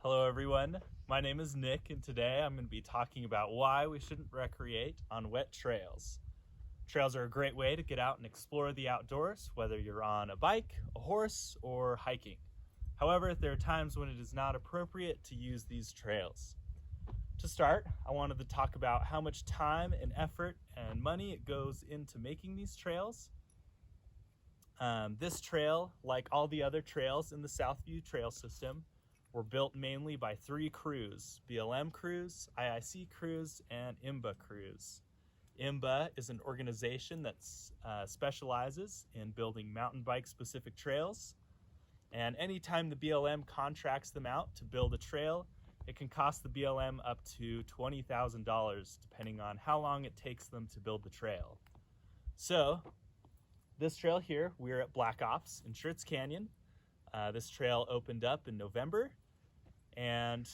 Hello everyone, my name is Nick and today I'm going to be talking about why we shouldn't recreate on wet trails. Trails are a great way to get out and explore the outdoors, whether you're on a bike, a horse, or hiking. However, there are times when it is not appropriate to use these trails. To start, I wanted to talk about how much time and effort and money it goes into making these trails. This trail, like all the other trails in the Southview Trail System, were built mainly by three crews: BLM crews, IIC crews, and IMBA crews. IMBA is an organization that specializes in building mountain bike specific trails. And anytime the BLM contracts them out to build a trail, it can cost the BLM up to $20,000 depending on how long it takes them to build the trail. So this trail here, we're at Black Ops in Schertz Canyon. This trail opened up in November, and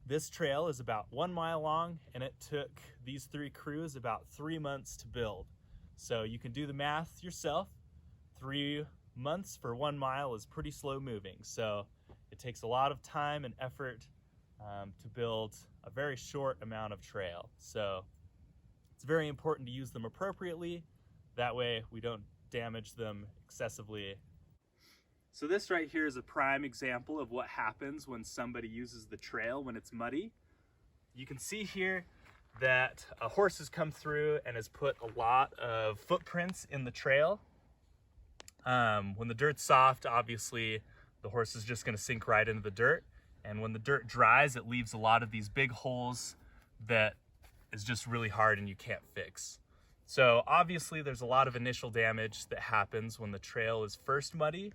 this trail is about 1 mile long, and it took these three crews about 3 months to build. So you can do the math yourself. 3 months for 1 mile is pretty slow moving. So it takes a lot of time and effort to build a very short amount of trail. So it's very important to use them appropriately. That way we don't damage them excessively. So this right here is a prime example of what happens when somebody uses the trail when it's muddy. You can see here that a horse has come through and has put a lot of footprints in the trail. When the dirt's soft, obviously the horse is just going to sink right into the dirt. And when the dirt dries, it leaves a lot of these big holes that is just really hard and you can't fix. So obviously there's a lot of initial damage that happens when the trail is first muddy,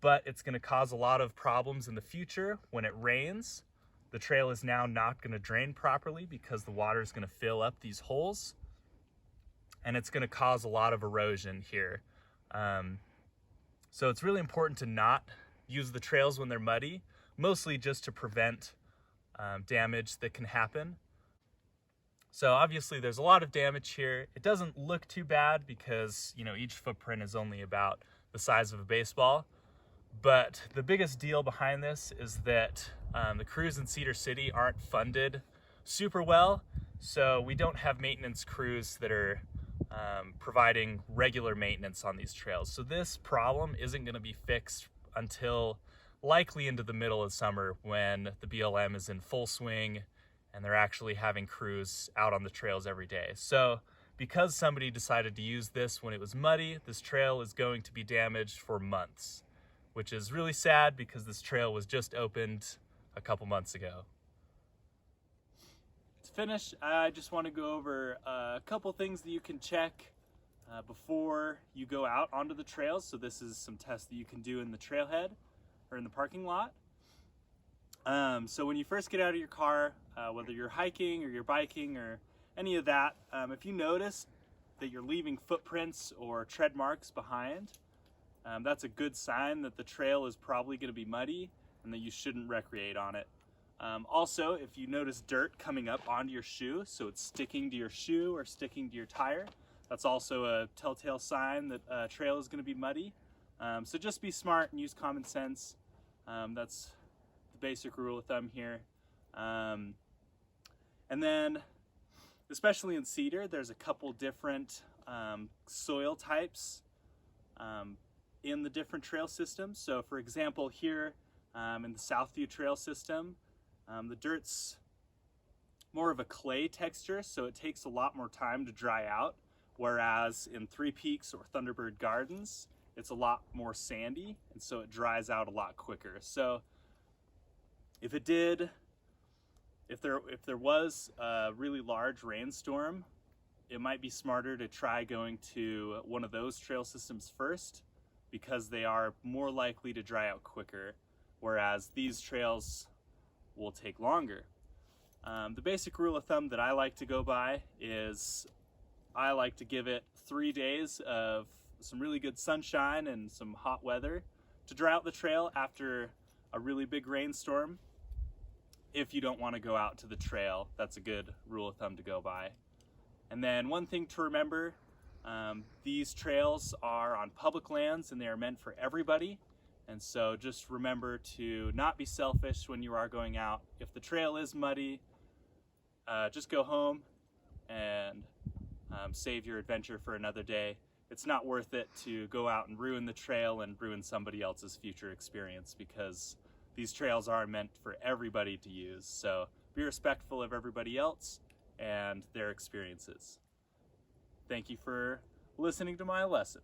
but it's going to cause a lot of problems in the future. When it rains, the trail is now not going to drain properly because the water is going to fill up these holes, and it's going to cause a lot of erosion here. So it's really important to not use the trails when they're muddy, mostly just to prevent damage that can happen. So obviously there's a lot of damage here. It doesn't look too bad because, each footprint is only about the size of a baseball. But the biggest deal behind this is that the crews in Cedar City aren't funded super well. So we don't have maintenance crews that are providing regular maintenance on these trails. So this problem isn't going to be fixed until likely into the middle of summer, when the BLM is in full swing and they're actually having crews out on the trails every day. So because somebody decided to use this when it was muddy, this trail is going to be damaged for months, which is really sad because this trail was just opened a couple months ago. To finish, I just want to go over a couple things that you can check before you go out onto the trails. So this is some tests that you can do in the trailhead or in the parking lot. So when you first get out of your car, whether you're hiking or you're biking or any of that, if you notice that you're leaving footprints or tread marks behind, that's a good sign that the trail is probably going to be muddy and that you shouldn't recreate on it. Also, if you notice dirt coming up onto your shoe, so it's sticking to your shoe or sticking to your tire, that's also a telltale sign that a trail is going to be muddy. So just be smart and use common sense. That's the basic rule of thumb here. And then, especially in Cedar, there's a couple different soil types in the different trail systems. So for example, here in the Southview Trail System, the dirt's more of a clay texture, so it takes a lot more time to dry out, whereas in Three Peaks or Thunderbird Gardens, it's a lot more sandy, and so it dries out a lot quicker. So if there was a really large rainstorm, it might be smarter to try going to one of those trail systems first, because they are more likely to dry out quicker, whereas these trails will take longer. The basic rule of thumb that I like to go by is I like to give it 3 days of some really good sunshine and some hot weather to dry out the trail after a really big rainstorm. If you don't want to go out to the trail, that's a good rule of thumb to go by. And then one thing to remember, these trails are on public lands and they are meant for everybody. And so just remember to not be selfish when you are going out. If the trail is muddy, just go home and save your adventure for another day. It's not worth it to go out and ruin the trail and ruin somebody else's future experience, because these trails are meant for everybody to use. So be respectful of everybody else and their experiences. Thank you for listening to my lesson.